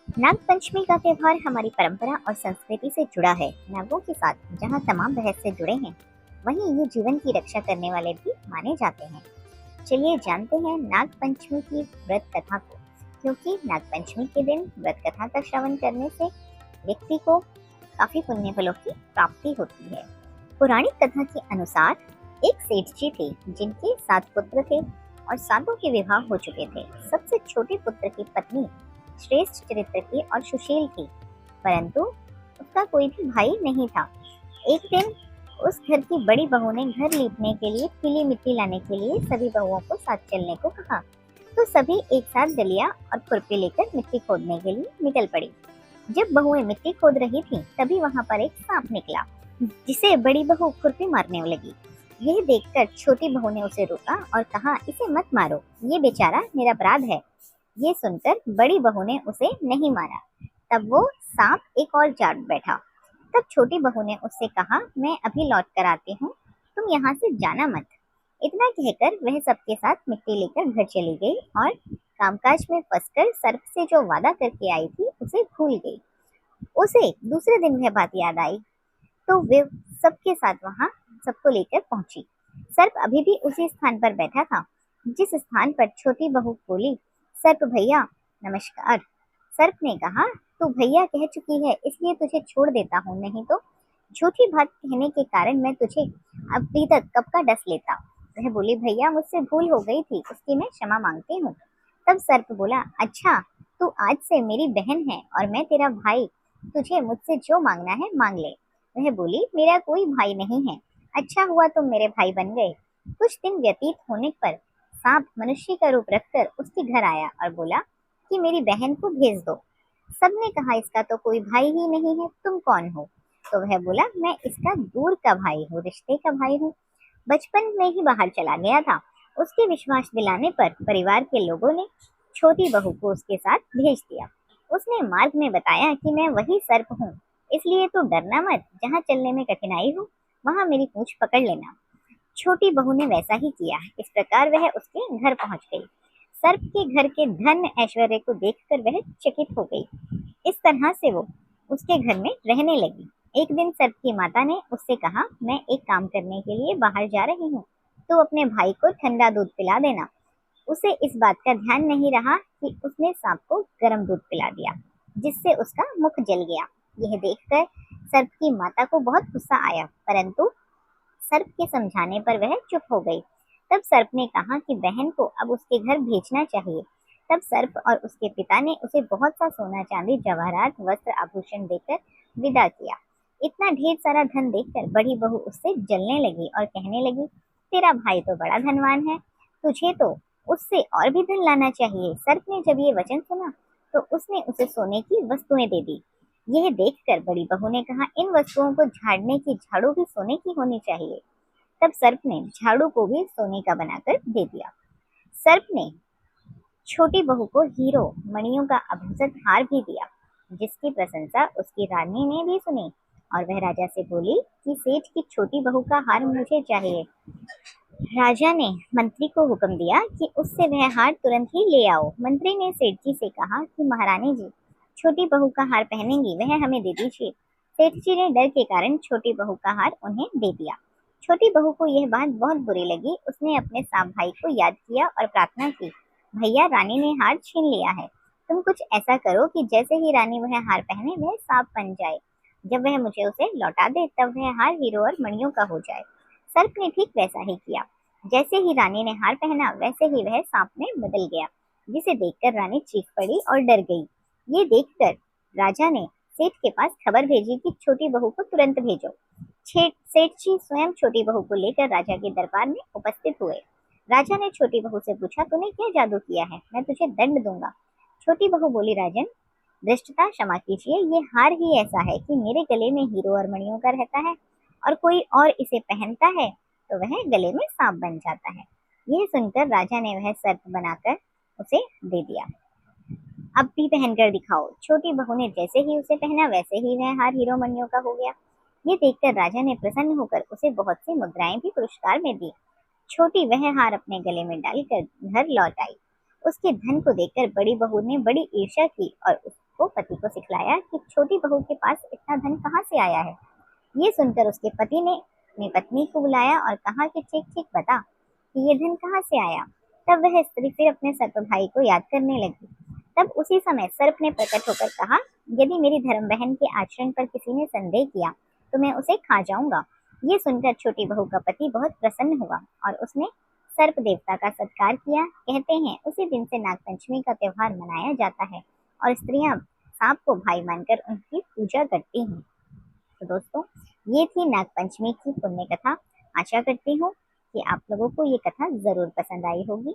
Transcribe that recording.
नाग पंचमी का त्योहार हमारी परंपरा और संस्कृति से जुड़ा है। नागों के साथ जहाँ तमाम रहस्य से जुड़े हैं, वहीं ये जीवन की रक्षा करने वाले भी माने जाते हैं। चलिए जानते हैं नाग पंचमी की व्रत कथा को, क्योंकि नाग पंचमी के दिन व्रत कथा का श्रवण करने से व्यक्ति को काफी पुण्य फलों की प्राप्ति होती है। पौराणिक कथा के अनुसार एक सेठ जी थे जिनके 7 पुत्र थे और सातों के विवाह हो चुके थे। सबसे छोटे पुत्र की पत्नी श्रेष्ठ चरित्र की और सुशील थी, परंतु उसका कोई भी भाई नहीं था। एक दिन उस घर की बड़ी बहू ने घर लीपने के लिए पीली मिट्टी लाने के लिए सभी बहुओं को साथ चलने को कहा, तो सभी एक साथ दलिया और खुरपी लेकर मिट्टी खोदने के लिए निकल पड़ी। जब बहुएं मिट्टी खोद रही थीं, तभी वहां पर एक सांप निकला, जिसे बड़ी बहू खुरपी मारने लगी। यह देखकर छोटी बहू ने उसे रोका और कहा, इसे मत मारो, ये बेचारा निरपराध है। ये सुनकर बड़ी बहू ने उसे नहीं मारा। तब वो सांप एक और जाट बैठा। तब छोटी बहू ने उससे कहा, मैं अभी लौट कर आती हूँ, तुम यहाँ से जाना मत। इतना कहकर वह सबके साथ मिट्टी लेकर घर चली गई और कामकाज में फंसकर सर्प से जो वादा करके आई थी उसे भूल गई। उसे दूसरे दिन वह बात याद आई, तो वे सबके साथ वहां सबको लेकर पहुंची। सर्प अभी भी उसी स्थान पर बैठा था जिस स्थान पर छोटी बहू बोली, सर्प भैया नमस्कार। सर्प ने कहा, तू भैया कह चुकी है इसलिए तुझे छोड़ देता हूँ, नहीं तो झूठी बात कहने के कारण मैं तुझे अभी तक कब का डस लेता। वह बोली, भैया मुझसे भूल हो गई थी, उसकी मैं क्षमा मांगती हूँ। तब सर्प बोला, अच्छा तू आज से मेरी बहन है और मैं तेरा भाई, तुझे मुझसे जो मांगना है मांग ले। वह बोली, मेरा कोई भाई नहीं है, अच्छा हुआ तुम मेरे भाई बन गए। कुछ दिन व्यतीत होने पर सांप मनुष्य का रूप रखकर उसके घर आया और बोला कि मेरी बहन को भेज दो। सबने कहा, इसका तो कोई भाई ही नहीं है, तुम कौन हो? तो वह बोला, मैं इसका दूर का भाई हूँ, रिश्ते का भाई हूँ, बचपन में ही बाहर चला गया था। उसके विश्वास दिलाने पर परिवार के लोगों ने छोटी बहू को उसके साथ भेज दिया। उसने मार्ग में बताया कि मैं वही सर्प हूँ, इसलिए तो डरना मत, जहाँ चलने में कठिनाई हो वहां मेरी पूंछ पकड़ लेना। छोटी बहू ने वैसा ही किया। इस प्रकार वह उसके घर पहुंच गई। सर्प के घर के धन ऐश्वर्य को देखकर वह चकित हो गई। इस तरह से वो उसके घर में रहने लगी। एक दिन सर्प की माता ने उससे कहा, मैं एक काम करने के लिए बाहर जा रही हूँ, तो अपने भाई को ठंडा दूध पिला देना। उसे इस बात का ध्यान नहीं रहा कि उसने सांप को गर्म दूध पिला दिया, जिससे उसका मुख जल गया। यह देखकर सर्प की माता को बहुत गुस्सा आया, परंतु सर्प के समझाने पर वह चुप हो गई। तब सर्प ने कहा कि बहन को अब उसके घर भेजना चाहिए। तब सर्प और उसके पिता ने उसे बहुत सा सोना चांदी जवाहरात वस्त्र आभूषण देकर विदा किया। इतना ढेर सारा धन देखकर बड़ी बहू उससे जलने लगी और कहने लगी, तेरा भाई तो बड़ा धनवान है, तुझे तो उससे और भी धन लाना चाहिए। सर्प ने जब ये वचन सुना तो उसने उसे सोने की वस्तुएं दे दी। यह देखकर बड़ी बहू ने कहा, इन वस्तुओं को झाड़ने की झाड़ू भी सोने की होनी चाहिए। तब सर्प ने झाड़ू को भी सोने का बनाकर दे दिया। सर्प ने छोटी बहू को हीरो मणियों का आभूषित हार भी दिया, जिसकी प्रशंसा उसकी रानी ने भी सुनी और वह राजा से बोली कि सेठ की छोटी बहू का हार मुझे चाहिए। राजा ने मंत्री को हुक्म दिया कि उससे वह हार तुरंत ही ले आओ। मंत्री ने सेठ जी से कहा कि महारानी जी छोटी बहू का हार पहनेंगी, वह हमें दे दीजिए। सेठ जी ने डर के कारण छोटी बहू का हार उन्हें दे दिया। छोटी बहू को यह बात बहुत बुरी लगी। उसने अपने सांप भाई को याद किया और प्रार्थना की, भैया रानी ने हार छीन लिया है, तुम कुछ ऐसा करो कि जैसे ही रानी वह हार पहने वह सांप बन जाए। जब वह मुझे उसे लौटा दे तब वह हार हीरो और मणियों का हो जाए। सर्प ने ठीक वैसा ही किया। जैसे ही रानी ने हार पहना वैसे ही वह सांप में बदल गया, जिसे देखकर रानी चीख पड़ी और डर गई। ये देखकर राजा ने सेठ के पास खबर भेजी कि छोटी बहू को तुरंत भेजो। सेठ जी स्वयं छोटी बहू को लेकर राजा के दरबार में उपस्थित हुए। राजा ने छोटी बहू से पूछा, तूने क्या जादू किया है, मैं तुझे दंड दूंगा। छोटी बहू बोली, राजन धृष्टता क्षमा कीजिए, ये हार ही ऐसा है कि मेरे गले में हीरो और मणियों का रहता है और कोई और इसे पहनता है तो वह गले में सांप बन जाता है। यह सुनकर राजा ने वह सर्प बनाकर उसे दे दिया। अब भी पहनकर दिखाओ। छोटी बहू ने जैसे ही उसे पहना वैसे ही वह हार हीरो मणियों का हो गया। ये देखकर राजा ने प्रसन्न होकर उसे बहुत सी मुद्राएं भी पुरस्कार में दी। छोटी वह हार अपने गले में डालकर घर लौट आई। उसके धन को देखकर बड़ी बहू ने बड़ी ईर्ष्या की और उसको पति को सिखलाया कि छोटी बहू के पास इतना धन कहाँ से आया है। ये सुनकर उसके पति ने अपनी पत्नी को बुलाया और कहा कि ठीक ठीक बता कि ये धन कहाँ से आया। तब वह स्त्री फिर अपने सर्प भाई को याद करने लगी। तब उसी समय सर्प ने प्रकट होकर कहा, यदि मेरी धर्म बहन के आचरण पर किसी ने संदेह किया तो मैं उसे खा जाऊंगा। ये सुनकर छोटी बहू का पति बहुत प्रसन्न हुआ और उसने सर्प देवता का सत्कार किया। कहते हैं उसी दिन से नागपंचमी का त्योहार मनाया जाता है और स्त्रियां सांप को भाई मानकर उनकी पूजा करती हैं। तो दोस्तों, ये थी नागपंचमी की पुण्य कथा। आशा करती हूँ कि आप लोगों को ये कथा जरूर पसंद आई होगी।